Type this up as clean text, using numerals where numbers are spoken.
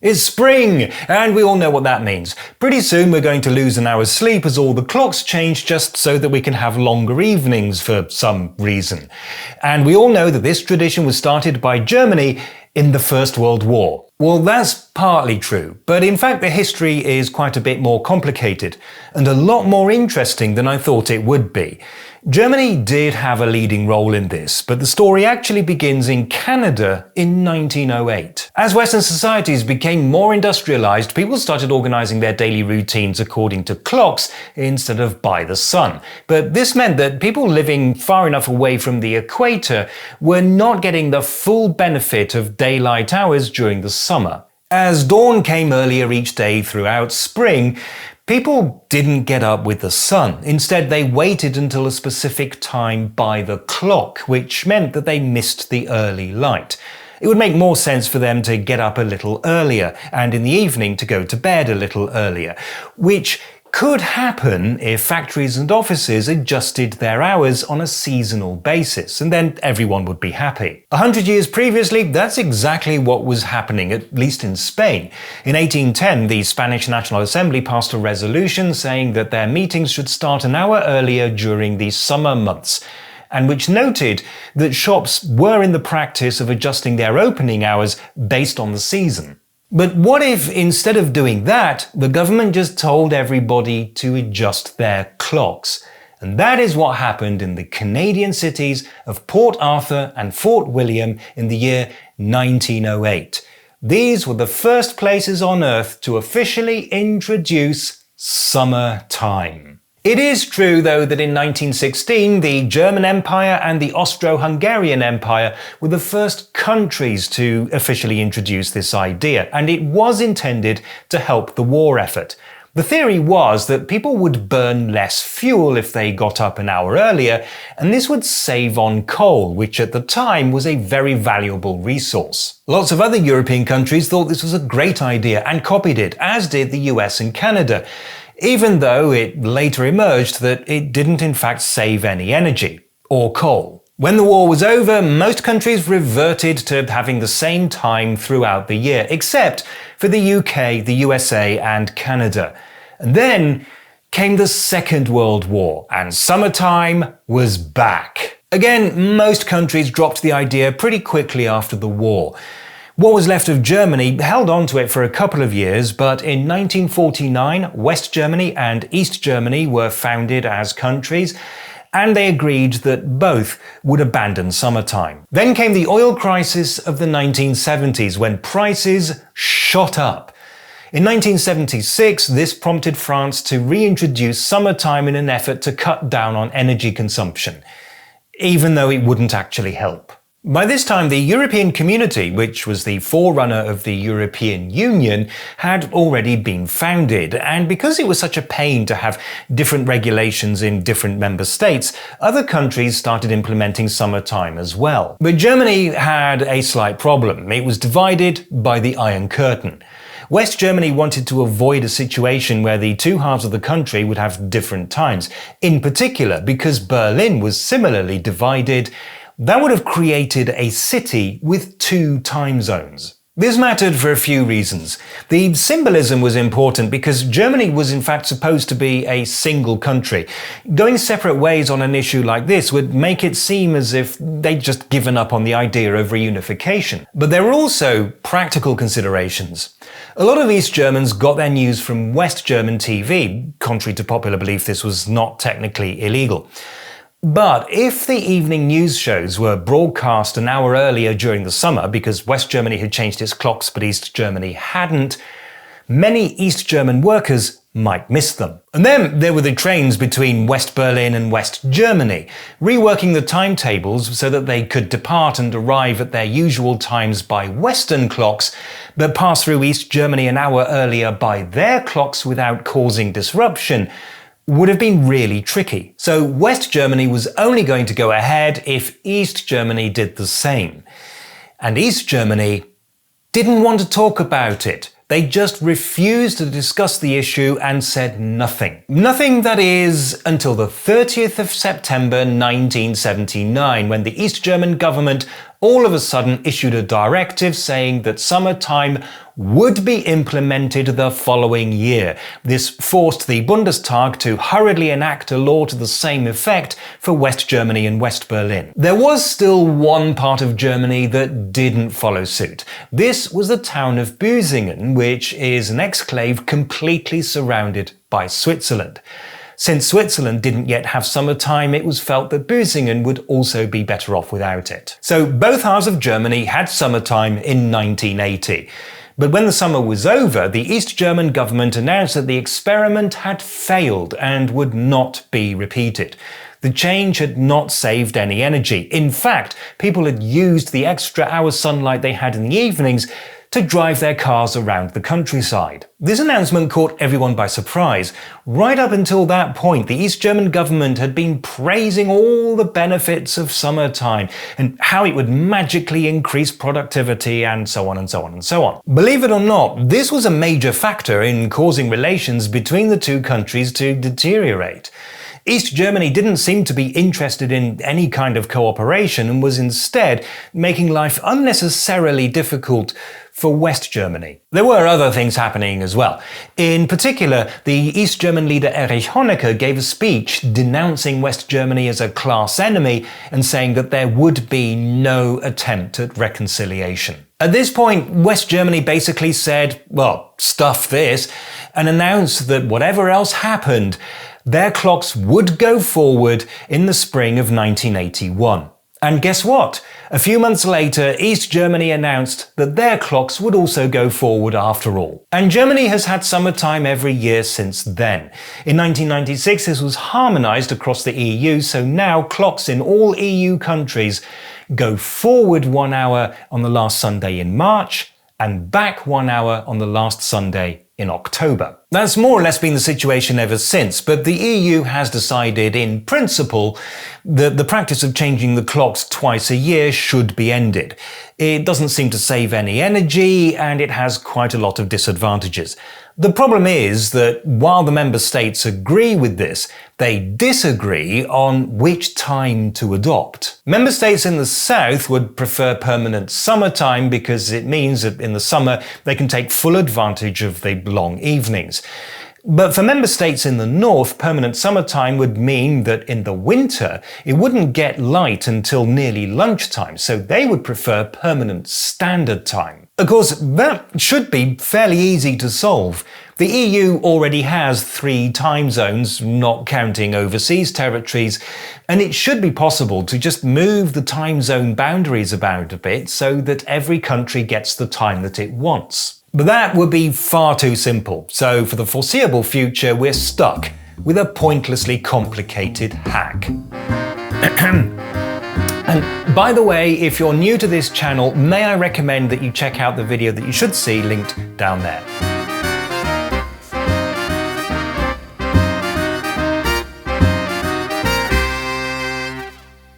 It's spring, and we all know what that means. Pretty soon we're going to lose an hour's sleep as all the clocks change just so that we can have longer evenings for some reason. And we all know that this tradition was started by Germany in the First World War. Well, that's partly true, but in fact the history is quite a bit more complicated and a lot more interesting than I thought it would be. Germany did have a leading role in this, but the story actually begins in Canada in 1908. As Western societies became more industrialized, people started organizing their daily routines according to clocks instead of by the sun. But this meant that people living far enough away from the equator were not getting the full benefit of daylight hours during the summer. As dawn came earlier each day throughout spring, people didn't get up with the sun. Instead, they waited until a specific time by the clock, which meant that they missed the early light. It would make more sense for them to get up a little earlier, and in the evening to go to bed a little earlier, which could happen if factories and offices adjusted their hours on a seasonal basis, and then everyone would be happy. 100 years previously, that's exactly what was happening, at least in Spain. In 1810, the Spanish National Assembly passed a resolution saying that their meetings should start an hour earlier during the summer months, and which noted that shops were in the practice of adjusting their opening hours based on the season. But what if, instead of doing that, the government just told everybody to adjust their clocks? And that is what happened in the Canadian cities of Port Arthur and Fort William in the year 1908. These were the first places on Earth to officially introduce summer time. It is true, though, that in 1916, the German Empire and the Austro-Hungarian Empire were the first countries to officially introduce this idea, and it was intended to help the war effort. The theory was that people would burn less fuel if they got up an hour earlier, and this would save on coal, which at the time was a very valuable resource. Lots of other European countries thought this was a great idea and copied it, as did the US and Canada, even though it later emerged that it didn't in fact save any energy, or coal. When the war was over, most countries reverted to having the same time throughout the year, except for the UK, the USA and Canada. And then came the Second World War, and summertime was back. Again, most countries dropped the idea pretty quickly after the war. What was left of Germany held on to it for a couple of years, but in 1949, West Germany and East Germany were founded as countries, and they agreed that both would abandon summertime. Then came the oil crisis of the 1970s, when prices shot up. In 1976, this prompted France to reintroduce summertime in an effort to cut down on energy consumption, even though it wouldn't actually help. By this time, the European Community, which was the forerunner of the European Union, had already been founded, and because it was such a pain to have different regulations in different member states, other countries started implementing summertime as well. But Germany had a slight problem. It was divided by the Iron Curtain. West Germany wanted to avoid a situation where the two halves of the country would have different times, in particular because Berlin was similarly divided. That would have created a city with two time zones. This mattered for a few reasons. The symbolism was important because Germany was in fact supposed to be a single country. Going separate ways on an issue like this would make it seem as if they'd just given up on the idea of reunification. But there were also practical considerations. A lot of East Germans got their news from West German TV. Contrary to popular belief, this was not technically illegal. But if the evening news shows were broadcast an hour earlier during the summer because West Germany had changed its clocks but East Germany hadn't, many East German workers might miss them. And then there were the trains between West Berlin and West Germany, reworking the timetables so that they could depart and arrive at their usual times by Western clocks, but pass through East Germany an hour earlier by their clocks without causing disruption would have been really tricky. So West Germany was only going to go ahead if East Germany did the same. And East Germany didn't want to talk about it. They just refused to discuss the issue and said nothing. Nothing, that is, until the 30th of September 1979, when the East German government all of a sudden issued a directive saying that summertime would be implemented the following year. This forced the Bundestag to hurriedly enact a law to the same effect for West Germany and West Berlin. There was still one part of Germany that didn't follow suit. This was the town of Büsingen, which is an exclave completely surrounded by Switzerland. Since Switzerland didn't yet have summertime, it was felt that Büsingen would also be better off without it. So both halves of Germany had summertime in 1980. But when the summer was over, the East German government announced that the experiment had failed and would not be repeated. The change had not saved any energy. In fact, people had used the extra hours sunlight they had in the evenings to drive their cars around the countryside. This announcement caught everyone by surprise. Right up until that point, the East German government had been praising all the benefits of summertime and how it would magically increase productivity and so on and so on and so on. Believe it or not, this was a major factor in causing relations between the two countries to deteriorate. East Germany didn't seem to be interested in any kind of cooperation and was instead making life unnecessarily difficult for West Germany. There were other things happening as well. In particular, the East German leader Erich Honecker gave a speech denouncing West Germany as a class enemy and saying that there would be no attempt at reconciliation. At this point, West Germany basically said, well, stuff this, and announced that whatever else happened, their clocks would go forward in the spring of 1981. And guess what? A few months later, East Germany announced that their clocks would also go forward after all. And Germany has had summertime every year since then. In 1996, this was harmonized across the EU, so now clocks in all EU countries go forward 1 hour on the last Sunday in March and back 1 hour on the last Sunday in October. That's more or less been the situation ever since, but the EU has decided in principle that the practice of changing the clocks twice a year should be ended. It doesn't seem to save any energy and it has quite a lot of disadvantages. The problem is that while the member states agree with this, they disagree on which time to adopt. Member states in the south would prefer permanent summertime because it means that in the summer they can take full advantage of the long evenings. But for member states in the north, permanent summertime would mean that in the winter it wouldn't get light until nearly lunchtime, so they would prefer permanent standard time. Of course, that should be fairly easy to solve. The EU already has 3 time zones, not counting overseas territories, and it should be possible to just move the time zone boundaries about a bit so that every country gets the time that it wants. But that would be far too simple, so for the foreseeable future we're stuck with a pointlessly complicated hack. And by the way, if you're new to this channel, may I recommend that you check out the video that you should see linked down there.